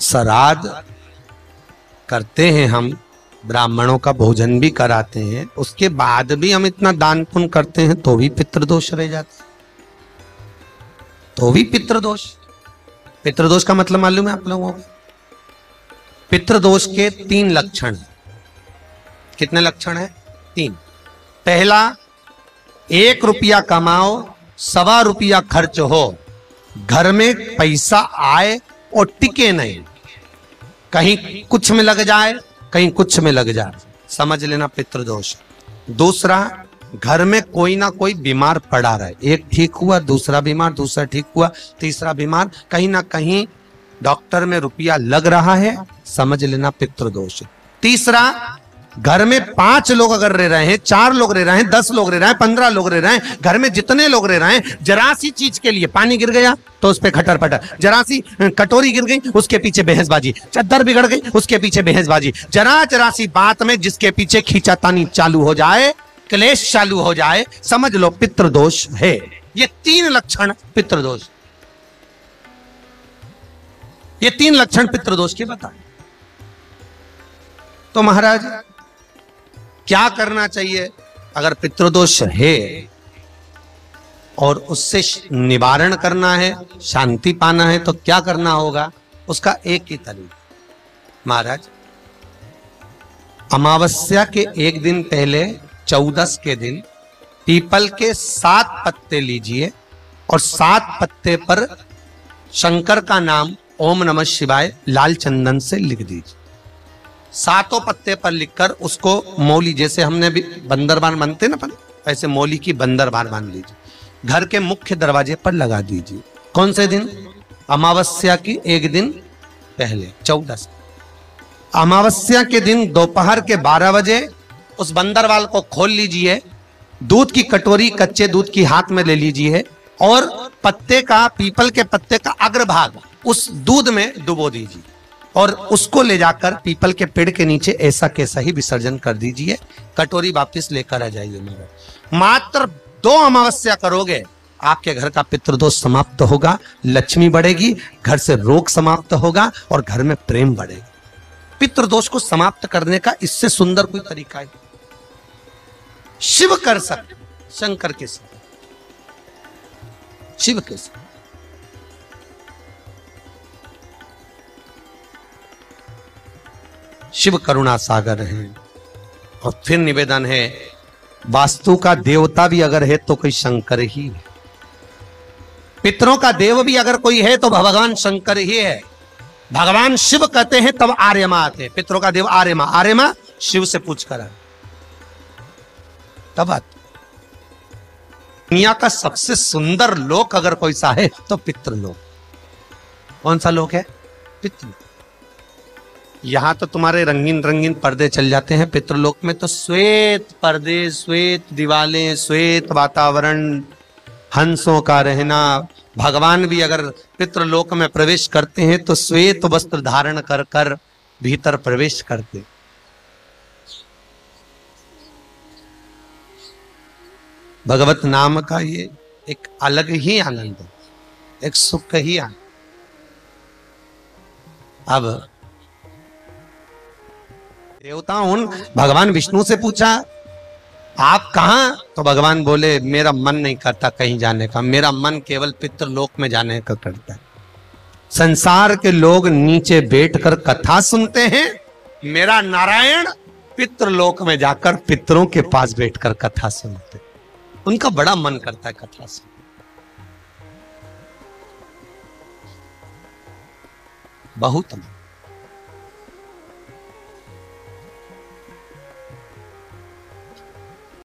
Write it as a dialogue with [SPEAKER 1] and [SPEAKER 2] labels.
[SPEAKER 1] श्राद्ध करते हैं, हम ब्राह्मणों का भोजन भी कराते हैं, उसके बाद भी हम इतना दान पुण्य करते हैं तो भी पितृदोष रह जाता है, तो भी पितृदोष। पितृदोष का मतलब मालूम है आप लोगों को? पितृदोष के 3 लक्षण। कितने लक्षण है? 3। पहला, 1 रुपया कमाओ, 1.25 रुपया खर्च हो, घर में पैसा आए और टिके नहीं, कहीं कुछ में लग जाए, कहीं कुछ में लग जाए, समझ लेना पितृदोष। दूसरा, घर में कोई ना कोई बीमार पड़ा रहे, एक ठीक हुआ, दूसरा बीमार, दूसरा ठीक हुआ, तीसरा बीमार, कहीं ना कहीं डॉक्टर में रुपया लग रहा है, समझ लेना पितृदोष। तीसरा, घर में 5 लोग अगर रह रहे हैं, 4 लोग रह रहे हैं, 10 लोग रह रहे हैं, 15 लोग रह रहे हैं, घर में जितने लोग रह रहे हैं, जरा सी चीज के लिए पानी गिर गया तो उस पे खटर पटर, जरा सी कटोरी गिर गई उसके पीछे बहसबाजी, चद्दर बिगड़ गई उसके पीछे बहसबाजी, जरा सी बात में जिसके पीछे खींचातानी चालू हो जाए, क्लेश चालू हो जाए, समझ लो पितृदोष है। ये 3 लक्षण पितृदोष, ये 3 लक्षण पितृदोष के बताए। तो महाराज क्या करना चाहिए अगर पितृदोष है और उससे निवारण करना है, शांति पाना है, तो क्या करना होगा? उसका एक ही तरीका महाराज, अमावस्या के एक दिन पहले 14 के दिन पीपल के 7 पत्ते लीजिए और 7 पत्ते पर शंकर का नाम ओम नमः शिवाय लाल चंदन से लिख दीजिए। 7 पत्ते पर लिखकर उसको मौली, जैसे हमने भी बंदरबान बनते ना, ऐसे मौली की बंदरबान बांध लीजिए, घर के मुख्य दरवाजे पर लगा दीजिए। कौन से दिन? अमावस्या की एक दिन पहले 14। अमावस्या के दिन दोपहर के 12 बजे उस बंदरवाल को खोल लीजिए, दूध की कटोरी कच्चे दूध की हाथ में ले लीजिए और पत्ते का, पीपल के पत्ते का अग्रभाग उस दूध में डुबो दीजिए और उसको ले जाकर पीपल के पेड़ के नीचे ऐसा कैसा ही विसर्जन कर दीजिए। कटोरी वापस लेकर आ जाइए। मात्र 2 अमावस्या करोगे, आपके घर का पितृदोष समाप्त होगा, लक्ष्मी बढ़ेगी, घर से रोग समाप्त होगा और घर में प्रेम बढ़ेगा। पितृदोष को समाप्त करने का इससे सुंदर कोई तरीका है? शिव कर सकते, शंकर के साथ, शिव के साथ। शिव करुणा सागर है। और फिर निवेदन है, वास्तु का देवता भी अगर है तो कोई शंकर ही है, पितरों का देव भी अगर कोई है तो भगवान शंकर ही है। भगवान शिव कहते हैं तब आर्यमा आते हैं, पितरों का देव आर्यमा, आर्यमा शिव से पूछ कर तब आते। दुनिया का सबसे सुंदर लोक अगर कोई सा है तो पितृलोक। कौन सा लोक है? पितृलोक। यहां तो तुम्हारे रंगीन रंगीन पर्दे चल जाते हैं, पितृलोक में तो श्वेत पर्दे, श्वेत दीवालें, श्वेत वातावरण, हंसों का रहना। भगवान भी अगर पितृलोक में प्रवेश करते हैं तो श्वेत वस्त्र धारण कर कर भीतर प्रवेश करते। भगवत नाम का ये एक अलग ही आनंद है, एक सुख ही आनंद। अब देवताओं भगवान विष्णु से पूछा, आप कहां? तो भगवान बोले, मेरा मन नहीं करता कहीं जाने का, मेरा मन केवल पितृलोक में जाने का करता है। संसार के लोग नीचे बैठकर कथा सुनते हैं, मेरा नारायण पितृलोक में जाकर पितरों के पास बैठकर कथा सुनते। उनका बड़ा मन करता है कथा सुनने। बहुत मन।